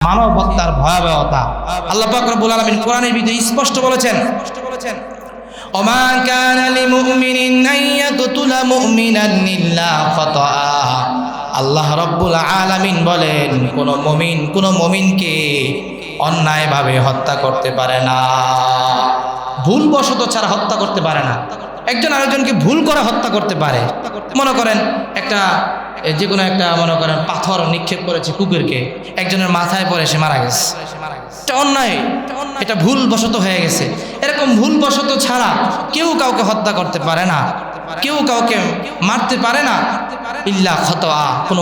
মানব হত্যার ভয়াবহতা আল্লাহ পাক রব্বুল আলামিন কোরআনের ভিতরে স্পষ্ট বলেছেন, ওমা কানা লিমুমিনিন আন ইয়াকতুলা মুমিনান ইল্লা খাতা। আল্লাহ রব্বুল আলামিন বলেন কোন মুমিনকে অন্যায়ভাবে হত্যা করতে পারে না, ভুলবশত ছাড়া হত্যা করতে পারে না। একজন আরেকজনকে ভুল করে হত্যা করতে পারে। মনে করেন একটা যে কোনো একটা মনে করেন পাথর নিক্ষেপ করেছে কুকুরকে, একজনের মাথায় পড়ে সে মারা গেছে, এটা অন্যায়, এটা ভুলবশত হয়ে গেছে। এরকম ভুলবশত ছাড়া কেউ কাউকে হত্যা করতে পারে না, কেউ কাউকে মারতে পারে না ইল্লা খাতা। কোনো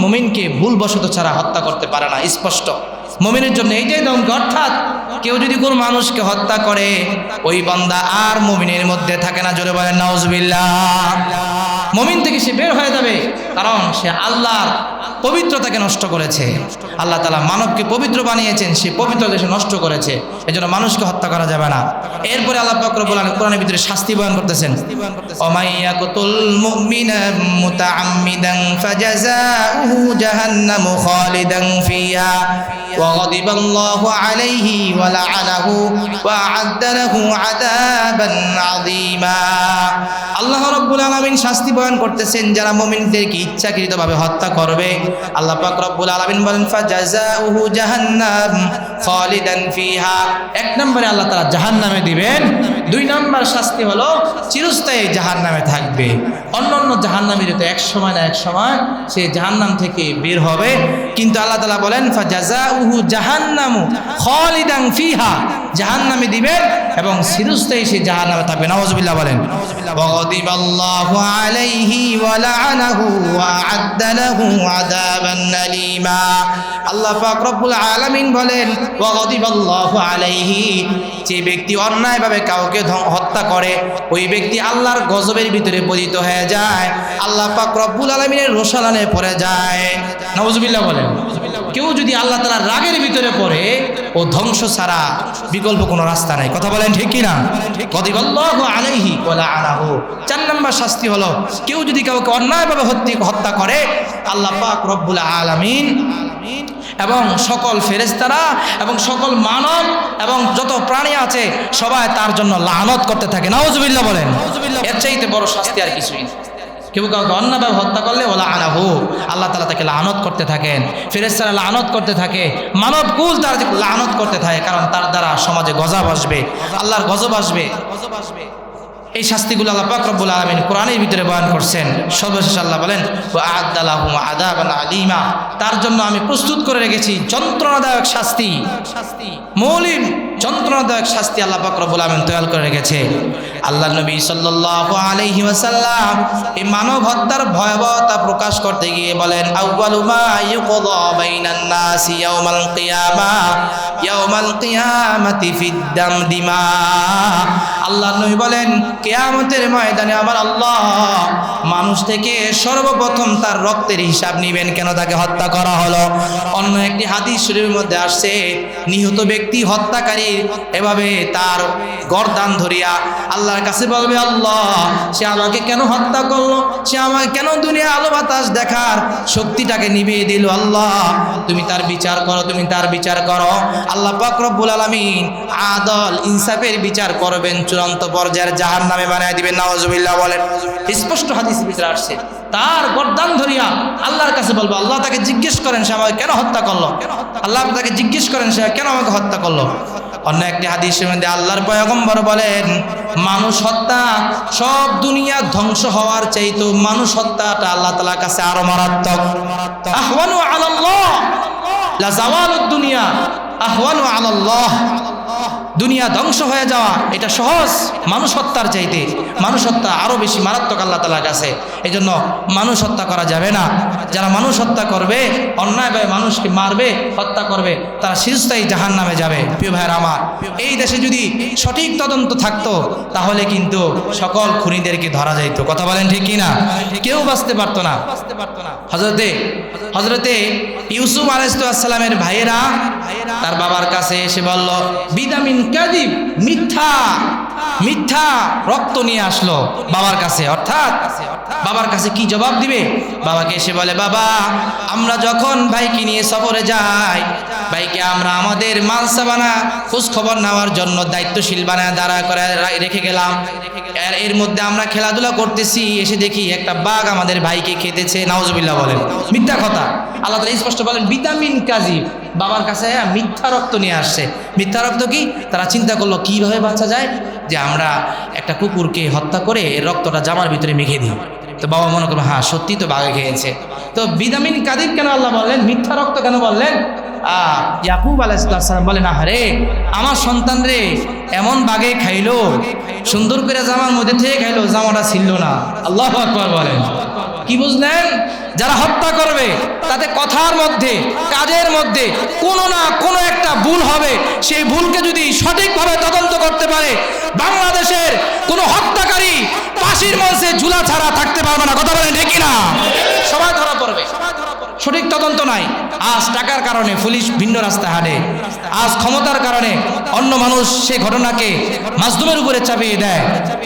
মুমিনকে ভুলবশত ছাড়া হত্যা করতে পারে না। স্পষ্ট মুমিনের জন্য এইটাই ধমক। অর্থাৎ কেউ যদি কোনো মানুষকে হত্যা করে ওই বান্দা আর মুমিনের মধ্যে থাকে না। জোরে বলেন নাউজুবিল্লাহ। মুমিন থেকে সে বের হয়ে যাবে, কারণ সে আল্লাহর পবিত্রতাকে নষ্ট করেছে। আল্লাহ তাআলা মানবকে পবিত্র বানিয়েছেন, সে পবিত্রতা সে নষ্ট করেছে, এজন্য মানুষকে হত্যা করা যাবে না। এরপরে আল্লাহ পাক রব্বুল আলামিন কোরআনের ভিতরে শাস্তি বয়ান করতেছেন, ওমাইয়াকুতুল মুমিনা মুতাআম্মিদান ফাজাযাউহু জাহান্নামু খালিদান ফিহা ওয়া গাদিবাল্লাহু আলাইহি ওয়া লা'আনাহু ওয়া আ'আদ্দা লাহু আযাবান আযীমা। আল্লাহ রব্বুল আলামিন শাস্তি বয়ান করতেছেন যারা মুমিনদেরকে ইচ্ছাকৃতভাবে হত্যা করবে। আল্লাহ পাক রব্বুল আলামিন বলেন ফাজাযাউহু জাহান্নাম খালিদান ফিহা। এক নম্বরে আল্লাহ তাআলা জাহান্নামে দিবেন, দুই নম্বর শাস্তি হলো চিরস্থায়ী জাহান্নামে থাকবে। অন্যান্য জাহান্নামীরা তো এক সময় না এক সময় সে জাহান্নাম থেকে বের হবে, কিন্তু আল্লাহ তাআলা বলেন ফাজাযাউহু জাহান্নামু খালিদান ফিহা, জাহান্নামে দিবেন এবং চিরস্থায়ী সে জাহান্নামে থাকবে। নাউজুবিল্লাহ বলেন। ওয়াগাদিবাল্লাহু আলাইহি ওয়া লা'আনাহু ওয়া আ'আদ্দা লাহু আযাবান আলীমা। আল্লাহ পাক রব্বুল আলামিন বলেন ওয়াগাদিবাল্লাহু আলাইহি, যে ব্যক্তি অন্যায়ভাবে কাউকে হত্যা করে ওই ব্যক্তি আল্লাহর গজবের ভিতরে পতিত হয়ে যায়, আল্লাহ পাক রব্বুল আলামিনের রোষানলে পড়ে যায়। নাউজুবিল্লাহ বলেন। কেউ যদি আল্লাহ তাআলার রাগের ভিতরে পড়ে ও ধ্বংস ছাড়া বিকল্প কোনো রাস্তা নাই। কথা বলেন ঠিক কিনা? গাদিবাল্লাহু আলাইহি ওয়া লা'আনাহু। 4 নম্বর শাস্তি হলো কেউ যদি কাউকে অন্যায়ভাবে হত্যা করে আল্লাহ পাক রব্বুল আলামিন এবং সকল ফেরেশতারা এবং সকল মানব এবং যত প্রাণী আছে সবাই তার জন্য লানত করতে থাকে। নাউজুবিল্লাহ বলেন। এর চাইতে বড় শাস্তি আর কিছুই না। কেউ কাউকে অন্যায়ভাবে হত্যা করলে ওলা আনাহু, আল্লাহ তাআলা তাকে লানত করতে থাকেন, ফেরেশতারা লানত করতে থাকে, মানব কুল তার লানত করতে থাকে, কারণ তার দ্বারা সমাজে গজব আসবে, আল্লাহর গজব আসবে। এই শাস্তিগুলো আল্লাহ পাক রব্বুল আলামিন কোরআনের ভিতরে বয়ান করছেন। সর্বশেষ আল্লাহ বলেন ওয়া আ'আদ্দা লাহু আযাবান আলীমা, তার জন্য আমি প্রস্তুত করে রেখেছি যন্ত্রণাদায়ক শাস্তি, মৌলিক যন্ত্রণাদায়ক শাস্তি আল্লাহ পাক রব্বুল আলামিন তৈরি করে রেখেছে। আল্লাহ নবী সাল্লাল্লাহু আলাইহি ওয়াসাল্লাম এই মানব হত্যার ভয়াবহতা প্রকাশ করতে গিয়ে বলেন আউয়ালু মা ইউকযা বাইনান নাসি ইয়াউমাল কিয়ামাতি ফিদ দামদিমা। আল্লাহ নবী বলেন কিয়ামতের ময়দানে আমার আল্লাহ মানুষ থেকে সর্বপ্রথম তার রক্তের হিসাব নেবেন, কেন তাকে হত্যা করা হলো। অন্য একটি হাদিস শরীফের মধ্যে আসছে নিহত ব্যক্তি হত্যাকারী এভাবে তার গর্দান ধরিয়া আল্লাহর কাছে বলবে আল্লাহ সে আমাকে কেন হত্যা করলো, সে আমাকে কেন দুনিয়া আলো বাতাস দেখার শক্তিটাকে নিভিয়ে দিল, আল্লাহ তুমি তার বিচার করো, তুমি তার বিচার করো। আল্লাহ পাক রব্বুল আলামিন আদল ইনসাফের বিচার করবেন, চূড়ান্ত পর্যায়ের জাহান্নামে বানায় দিবেন। নাউজুবিল্লাহ বলেন। স্পষ্ট হাদিসের ভিতরে আসছে তার গর্দান ধরিয়া আল্লাহর কাছে বলবো, আল্লাহ তাকে জিজ্ঞেস করেন সে আমাকে কেন হত্যা করলো, আল্লাহ তাকে জিজ্ঞেস করেন সে কেন আমাকে হত্যা করলো। অন্য একটি হাদিসের মধ্যে আল্লাহর পয়গম্বর বলেন মানুষ হত্যা সব দুনিয়া ধ্বংস হওয়ার চাইতো মানুষ হত্যাটা আল্লাহ তাআলার কাছে আরো মারাত্মক। আহওয়ানু আলাল্লাহ লা যাওয়ালুদ দুনিয়া আহওয়ানু আলাল্লাহ, দুনিয়া ধ্বংস হয়ে যাওয়া এটা সহজ মানুষ হত্যার চাইতে, মানুষ হত্যা আরো বেশি মারাত্মক আল্লাহ তাআলার কাছে। এই জন্য মানুষ হত্যা করা যাবে না। যারা মানুষ হত্যা করবে, অন্যায়ভাবে মানুষকে মারবে, হত্যা করবে, তারা চিরস্থায়ী জাহান্নামে যাবে। প্রিয় ভাইয়েরা আমার, এই দেশে যদি সঠিক তদন্ত থাকতো তাহলে কিন্তু সকল খুনিদেরকে ধরা যাইত। কথা বলেন ঠিক কিনা? কেউ বাঁচতে পারতো না। হযরতে ইউসুফ আলাইহিস সালামের ভাইয়েরা তার বাবার কাছে এসে বলল বিদামিন কাযিব, মিথ্যা রক্ত নিয়ে আসলো বাবার কাছে। অর্থাৎ বাবার কাছে কি জবাব দিবে? বাবাকে এসে বলে, বাবা আমরা যখন ভাইকে নিয়ে সফরে যাই, ভাইকে আমরা আমাদের মানসাবানা খোঁজ খবর নেওয়ার জন্য দায়িত্বশীল বানায় দাঁড়া করে রেখে গেলাম। এর মধ্যে আমরা খেলাধুলা করতেছি, এসে দেখি একটা বাঘ আমাদের ভাইকে খেতেছে। নাউজুবিল্লাহ বলেন, মিথ্যা কথা। আল্লাহ তাআলা স্পষ্ট বলেন ভিটামিন কাজী, বাবার কাছে মিথ্যা রক্ত নিয়ে আসছে। মিথ্যা রক্ত কি? তারা চিন্তা করলো কিভাবে বাঁচা যায়, যে আমরা একটা কুকুরকে হত্যা করে এর রক্তটা জামার ভিতরে মেখে দিই। তো বাবা মনে করলো হ্যাঁ সত্যি তো বাঘে খেয়েছে। তো ভিটামিন কাদির কেন আল্লাহ বললেন, মিথ্যা রক্ত কেন বললেন? ইয়াকুব আলাইহিস সালাম বলেন, আহারে আমার সন্তান রে এমন বাঘে খাইলো, সুন্দর করে জামার মধ্যে থেকে খাইলো, জামাটা ছিল না। আল্লাহু আকবার বলেন। কি বুঝলেন? যারা হত্যা করবে তাতে কথার মধ্যে কাজের মধ্যে কোনো না কোনো একটা ভুল হবে। সেই ভুলকে যদি সঠিকভাবে তদন্ত করতে পারে, বাংলাদেশের কোনো হত্যাকারী ফাঁসির মঞ্চে ঝুলা ছাড়া থাকতে পারবে না। কথা বলেন ঠিক কিনা? সবাই ধরা পড়বে। সঠিক তদন্ত নাই। আজ টাকার কারণে পুলিশ ভিন্ন রাস্তায় হাঁটে, আজ ক্ষমতার কারণে অন্য মানুষ সেই ঘটনাকে মাজলুমের উপরে চাপিয়ে দেয়।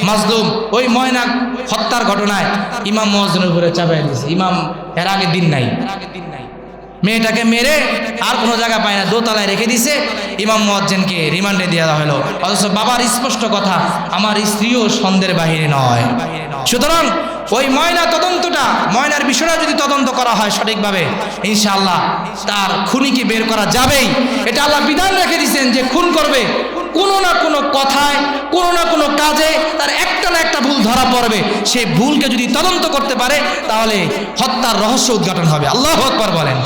মাজলুম ওই ময়না হত্যার ঘটনায় ইমাম মুয়াজ্জিনের উপরে চাপিয়ে দিয়েছে। ইমাম এর আগের দিন নাই, মেয়েটাকে মেরে আর কোনো জায়গা পায় না, দোতলায় রেখে দিছে। ইমাম মুয়াজ্জিনকে রিমান্ডে দেওয়া হলো। অথচ বাবার স্পষ্ট কথা, আমার স্ত্রীও সন্দেহের বাহিরে নয়। সুতরাং ওই ময়না তদন্তটা, ময়নার বিষয়টা যদি তদন্ত করা হয় সঠিকভাবে, ইনশাআল্লাহ তার খুনিকে বের করা যাবেই। এটা আল্লাহ বিধান রেখে দিয়েছেন যে খুন করবে, কোনো না কোনো কথায় কোনো না কোনো কাজে তার একটা না একটা ভুল ধরা পড়বে। সেই ভুলকে যদি তদন্ত করতে পারে তাহলে হত্যার রহস্য উদ্ঘাটন হবে। আল্লাহু আকবার বলেন।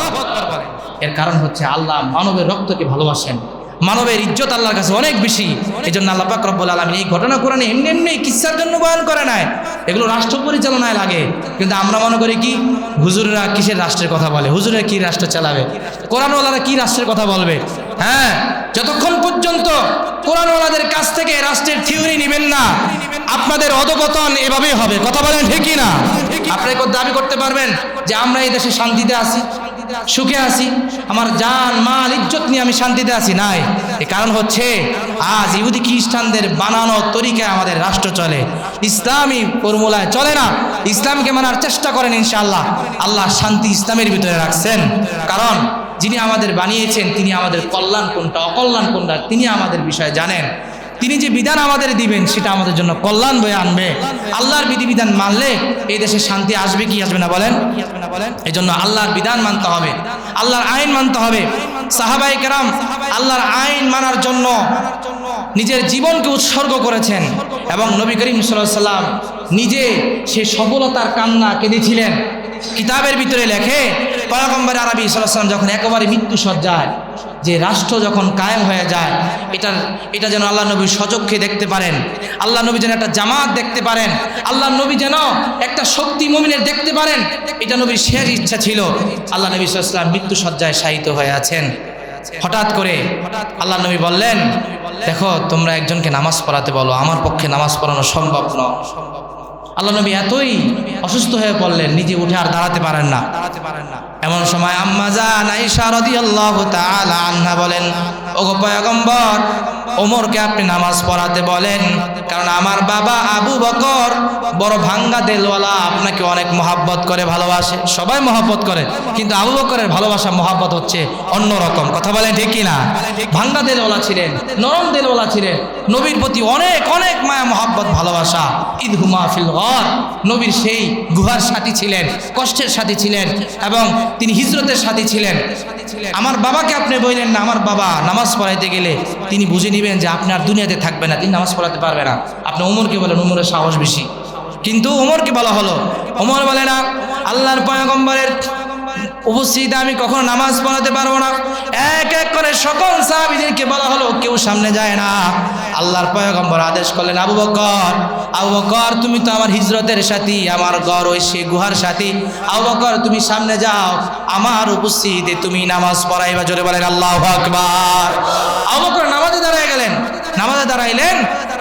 এর কারণ হচ্ছে আল্লাহ মানবের রক্তকে ভালোবাসেন, মানবের ইজ্জত আল্লাহর কাছে অনেক বেশি। এই জন্য আল্লাহ পাক রব্বুল আলামিন এই ঘটনা কোরআনে এমনি এমনি কিচ্ছার জন্য বয়ান করে নাই, এগুলো রাষ্ট্র পরিচালনায় লাগে। কিন্তু আমরা মনে করি কি হুজুররা কিসের রাষ্ট্রের কথা বলে, হুজুরের কি রাষ্ট্র চালাবে, কোরআনওয়ালারা কি রাষ্ট্রের কথা বলবে। হ্যাঁ, যতক্ষণ পর্যন্ত কোরআনওয়ালাদের কাছ থেকে রাষ্ট্রের থিওরি নেবেন না, আপনাদের অধপতন এভাবেই হবে। কথা বলেন ঠিক কি না? আপনি দাবি করতে পারবেন যে আমরা এই দেশে শান্তিতে আছি, সুখে আছি, আমার জান মাল ইজ্জত নিয়ে আমি শান্তিতে আছি? নাই। এর কারণ হচ্ছে আজ ইহুদি খ্রিস্টানদের বানানো তরিকায় আমাদের রাষ্ট্র চলে, ইসলামী ফর্মুলায় চলে না। ইসলামকে মানার চেষ্টা করেন, ইনশাআল্লাহ আল্লাহ শান্তি ইসলামের ভিতরে রাখছেন। কারণ যিনি আমাদের বানিয়েছেন তিনি আমাদের কল্যাণ কোনটা অকল্যাণ কোনটা তিনি আমাদের বিষয়ে জানেন। তিনি যে বিধান আমাদের দিবেন সেটা আমাদের জন্য কল্যাণ বয়ে আনবে। আল্লাহর বিধিবিধান মানলে এই দেশে শান্তি আসবে কি আসবে না বলেন? এই জন্য আল্লাহর বিধান মানতে হবে, আল্লাহর আইন মানতে হবে। সাহাবায়ে কেরাম আল্লাহর আইন মানার জন্য নিজের জীবনকে উৎসর্গ করেছেন এবং নবী করিম সাল্লাল্লাহু আলাইহি ওয়াসাল্লাম নিজে সে সফলতার কান্না কেঁদেছিলেন। কিতাবের ভিতরে লেখে পয়গম্বর আরবি সাল্লাল্লাহু আলাইহি ওয়াসাল্লাম যখন একেবারে মৃত্যু সজ্জায়, যে রাষ্ট্র যখন কায়েম হয়ে যায়, এটা যেন আল্লাহ নবী সচক্ষে দেখতে পারেন, আল্লাহ নবী যেন একটা জামাত দেখতে পারেন, আল্লাহ নবী যেন একটা শক্তি মুমিনের দেখতে পারেন, এটা নবীর শেষ ইচ্ছা ছিল। আল্লাহ নবী সাল্লাল্লাহু আলাইহি ওয়াসাল্লাম মৃত্যু সজ্জায় শায়িত হয়ে আছেন। হঠাৎ করে আল্লাহ নবী বললেন, দেখো তোমরা একজনকে নামাজ পড়াতে বলো, আমার পক্ষে নামাজ পড়ানো সম্ভব নয়। আল্লাহ নবী এতই অসুস্থ হয়ে পড়লেন, নিজে উঠে আর দাঁড়াতে পারেন না। এমন সময় আম্মা জান আয়েশা রাদিয়াল্লাহু তাআলা আনহা বলেন, ওগো পয়গম্বর, ওমরকে আপনি নামাজ পড়াতে বলেন, কারণ আমার বাবা আবু বকর বড় ভাঙ্গা দিলওয়ালা, আপনাকে অনেক মহব্বত করে, ভালোবাসে। সবাই মহব্বত করে, কিন্তু আবু বকরের ভালোবাসা মহব্বত হচ্ছে অন্যরকম। কথা বলেন ঠিক কিনা? ভাঙ্গা দিলওয়ালা ছিলেন, নরম দিলওয়ালা ছিলেন, নবীর প্রতি অনেক অনেক মায়া মহব্বত ভালোবাসা। ইদহুমা ফিল গার, নবীর সেই গুহার সাথী ছিলেন, কষ্টের সাথী ছিলেন এবং তিনি হিজরতের সাথী ছিলেন। আমার বাবাকে আপনি বললেন না, আমার বাবা নামাজ পড়াইতে গেলে তিনি বুঝে নেবেন যে আপনি আর দুনিয়াতে থাকবে না, তিনি নামাজ পড়াতে পারবে না। আপনি ওমরকে বলেন, ওমরের সাহস বেশি। কিন্তু ওমরকে বলা হলো, ওমর বলে না আল্লাহর পয়গম্বরের উপস্থিতিতে আমি কখনো নামাজ পড়াতে পারবো না। এক এক করে সকল সাহাবীদেরকে বলা হলো, কেউ সামনে যায় না। আল্লাহর পয়গম্বর আদেশ করলেন, আবু বকর তুমি তো আমার হিজরতের সাথী, আমার ঘর ওই সে গুহার সাথী, আবু বকর তুমি সামনে যাও, আমার উপস্থিতিতে তুমি নামাজ পড়াইবা। জোরে বলেন আল্লাহু আকবার। আবু বকর নামাজে দাঁড়ায় গেলেন, নামাজে দাঁড়াইলেন।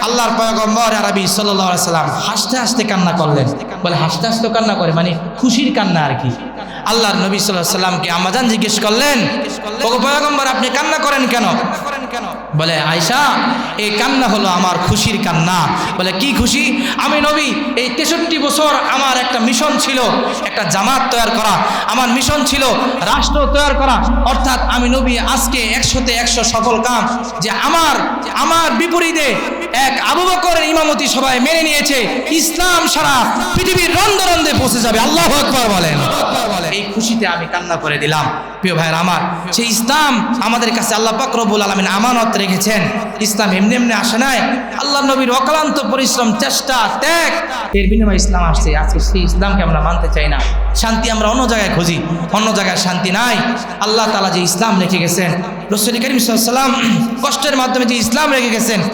আল্লাহর পয়গম্বর আরবি সাল্লাল্লাহু আলাইহি সাল্লাম হাসতে হাসতে কান্না করলেন। বলে হাসতে হাসতে কান্না করে মানে খুশির কান্না আর কি। আল্লাহর নবী সাল্লাল্লাহু আলাইহি সাল্লামকে আম্মাজান জিজ্ঞেস করলেন, ওগো পয়গম্বর আপনি কান্না করেন কেন? বলে আয়েশা, এই কান্না হলো আমার খুশির কান্না। বলে কি খুশি? আমি নবী এই 63 বছর আমার একটা মিশন ছিল, একটা জামাত তৈরি করা, আমার মিশন ছিল রাষ্ট্র তৈরি করা। অর্থাৎ আমি নবী আজকে 100তে 100 সফল কাম, যে আমার বিপরীতে এক আবু বকরের ইমামতি সবাই মেনে নিয়েছে, ইসলাম সারা পৃথিবীর রন্ধে রন্ধে পৌঁছে যাবে। আল্লাহু আকবার বলেন। এই খুশিতে আমি কান্না করে দিলাম। প্রিয় ভাইয়ের আমার, সেই ইসলাম আমাদের কাছে আল্লাহ পাক রব্বুল আলামিন আমানত রেখেছেন। ইসলাম এমনি এমনি আসে নাই, আল্লাহ নবীর অক্লান্ত পরিশ্রম, চেষ্টা, ত্যাগ, এর বিনিময়ে ইসলাম আসছে। আজকে সেই ইসলামকে আমরা মানতে চাই না। শান্তি আমরা অন্য জায়গায় খুঁজি, অন্য জায়গায় শান্তি নাই। আল্লাহ তাআলা যে ইসলাম রেখে গেছেন, রাসূল করিম সাল্লাল্লাহু আলাইহি ওয়াসাল্লাম কষ্টের মাধ্যমে যে ইসলাম রেখে গেছেন,